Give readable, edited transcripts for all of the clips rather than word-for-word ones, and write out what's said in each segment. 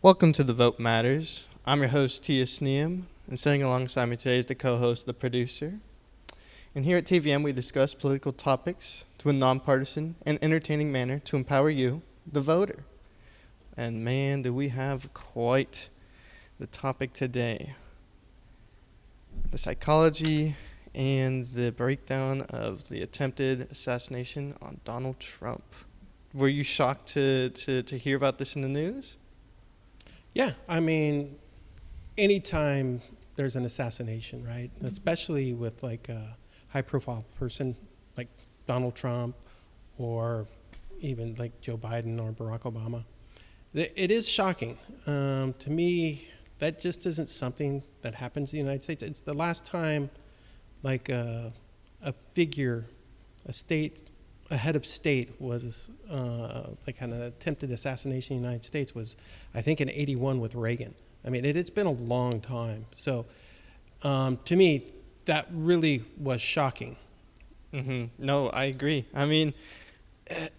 Welcome to The Vote Matters. I'm your host, Tia Sneum, and sitting alongside me today is the co-host, the producer. And here at TVM, we discuss political topics to a nonpartisan and entertaining manner to empower you, the voter. And man, do we have quite the topic today. The psychology and the breakdown of the attempted assassination on Donald Trump. Were you shocked to hear about this in the news? Yeah, I mean, anytime there's an assassination, right? Especially with like a high-profile person like Donald Trump or even like Joe Biden or Barack Obama, it is shocking. To me, that just isn't something that happens in the United States. It's the last time like a figure, a head of state was like an attempted assassination in the United States was, I think, in '81 with Reagan. I mean, it's been a long time. So to me, that really was shocking. Mm-hmm. No, I agree. I mean,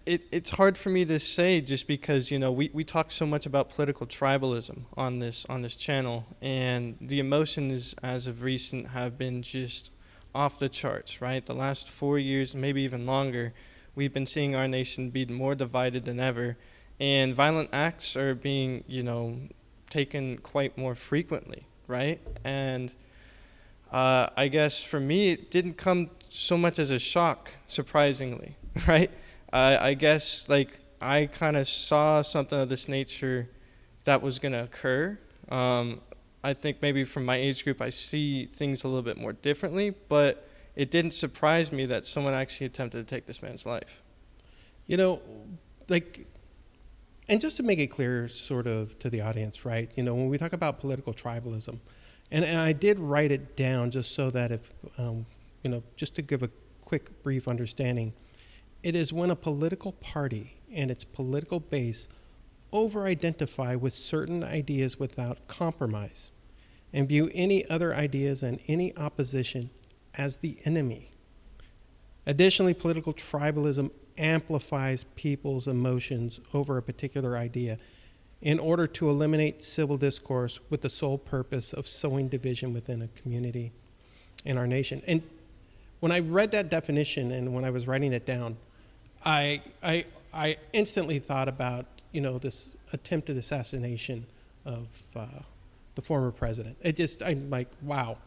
it's hard for me to say just because, we talk so much about political tribalism on this channel, and the emotions as of recent have been just off the charts, right? The last 4 years, maybe even longer, we've been seeing our nation be more divided than ever, and violent acts are being, taken quite more frequently, right? And I guess for me, it didn't come so much as a shock, surprisingly, right? I guess, I kind of saw something of this nature that was going to occur. I think maybe from my age group, I see things a little bit more differently, but it didn't surprise me that someone actually attempted to take this man's life. And just to make it clear sort of to the audience, right? When we talk about political tribalism, and I did write it down just so that if, just to give a quick, brief understanding, it is when a political party and its political base over-identify with certain ideas without compromise and view any other ideas and any opposition as the enemy. Additionally, political tribalism amplifies people's emotions over a particular idea in order to eliminate civil discourse with the sole purpose of sowing division within a community in our nation. And when I read that definition and when I was writing it down, I instantly thought about, this attempted assassination of the former president. I'm like, wow,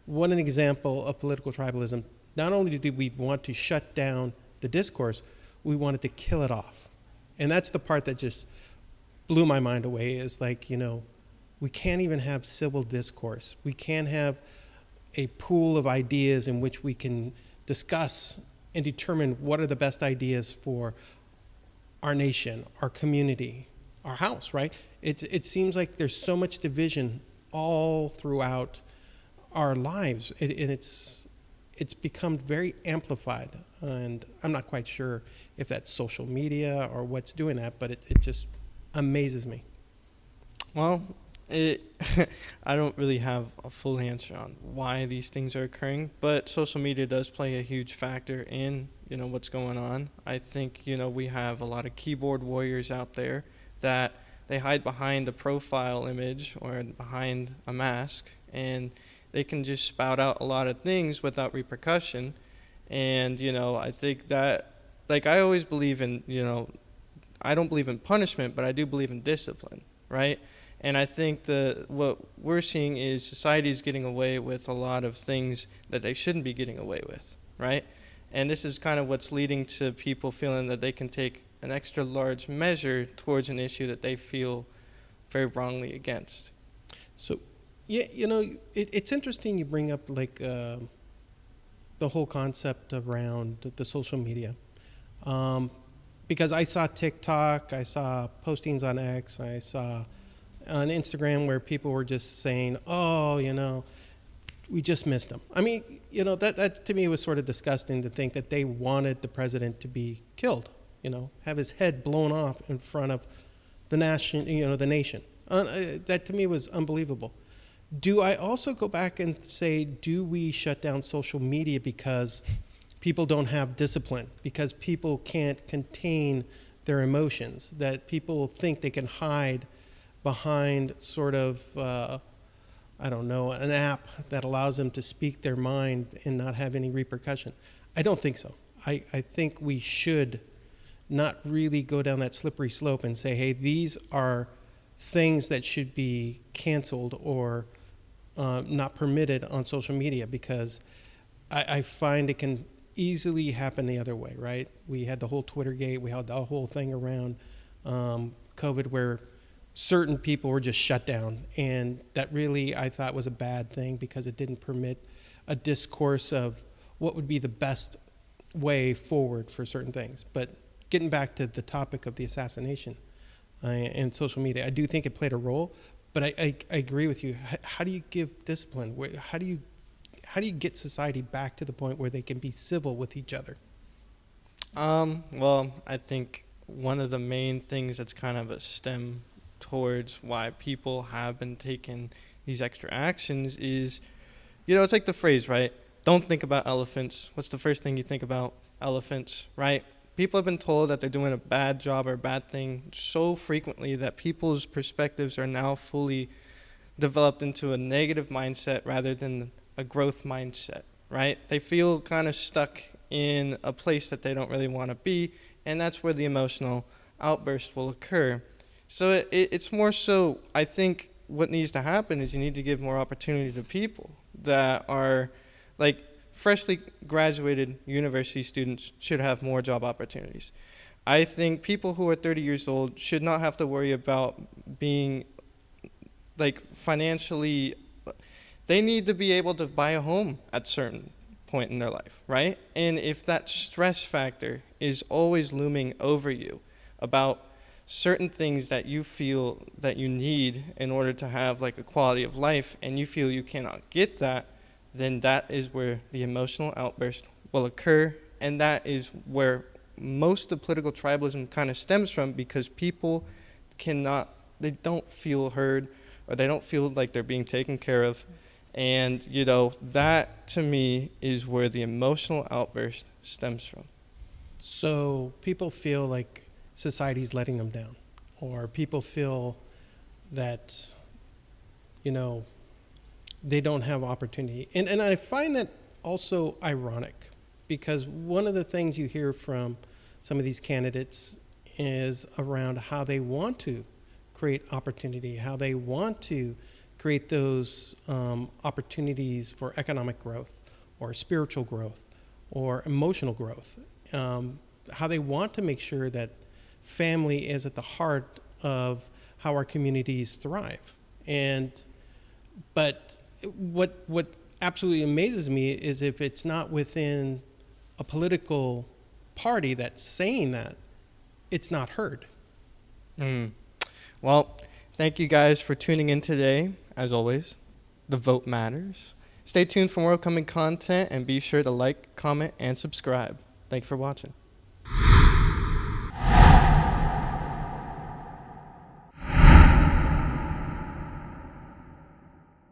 what an example of political tribalism. Not only did we want to shut down the discourse, we wanted to kill it off. And that's the part that just blew my mind away, is we can't even have civil discourse. We can't have a pool of ideas in which we can discuss and determine what are the best ideas for our nation, our community, our house, right? It seems like there's so much division all throughout our lives, and it's become very amplified. And I'm not quite sure if that's social media or what's doing that, but it just amazes me. Well, I don't really have a full answer on why these things are occurring, but social media does play a huge factor in, what's going on. I think, we have a lot of keyboard warriors out there that they hide behind a profile image or behind a mask, and they can just spout out a lot of things without repercussion. And, I think that, I always believe in, I don't believe in punishment, but I do believe in discipline, right? And I think what we're seeing is society is getting away with a lot of things that they shouldn't be getting away with, right? And this is kind of what's leading to people feeling that they can take an extra large measure towards an issue that they feel very wrongly against. So, yeah, it's interesting you bring up the whole concept around the social media. Because I saw TikTok, I saw postings on X, I saw on Instagram where people were just saying, we just missed him. I mean, that to me was sort of disgusting to think that they wanted the president to be killed, have his head blown off in front of the nation. That to me was unbelievable. Do I also go back and say, do we shut down social media because people don't have discipline, because people can't contain their emotions, that people think they can hide behind sort of, I don't know, an app that allows them to speak their mind and not have any repercussion. I don't think so. I think we should not really go down that slippery slope and say, hey, these are things that should be canceled or not permitted on social media, because I find it can easily happen the other way, right? We had the whole Twittergate, we had the whole thing around COVID where certain people were just shut down, and that really I thought was a bad thing because it didn't permit a discourse of what would be the best way forward for certain things. But getting back to the topic of the assassination and social media, I do think it played a role, but I agree with you. How do you give discipline? How do you get society back to the point where they can be civil with each other? Well, I think one of the main things that's kind of a stem towards why people have been taking these extra actions is, it's like the phrase, right? Don't think about elephants. What's the first thing you think about? Elephants, right? People have been told that they're doing a bad job or a bad thing so frequently that people's perspectives are now fully developed into a negative mindset rather than a growth mindset, right? They feel kind of stuck in a place that they don't really want to be, and that's where the emotional outburst will occur. So it's more so, I think what needs to happen is you need to give more opportunity to people that are like freshly graduated university students should have more job opportunities. I think people who are 30 years old should not have to worry about being like financially, they need to be able to buy a home at a certain point in their life, right? And if that stress factor is always looming over you about certain things that you feel that you need in order to have like a quality of life, and you feel you cannot get that, then that is where the emotional outburst will occur. And that is where most of political tribalism kind of stems from, because people they don't feel heard, or they don't feel like they're being taken care of. And, that to me is where the emotional outburst stems from. So people feel like society's letting them down, or people feel that, they don't have opportunity. And I find that also ironic, because one of the things you hear from some of these candidates is around how they want to create opportunity, how they want to create those opportunities for economic growth or spiritual growth or emotional growth, how they want to make sure that family is at the heart of how our communities thrive. But what absolutely amazes me is if it's not within a political party that's saying that, it's not heard. Well, thank you guys for tuning in today. As always, the vote matters. Stay tuned for more upcoming content, and be sure to like, comment, and subscribe. Thank you for watching.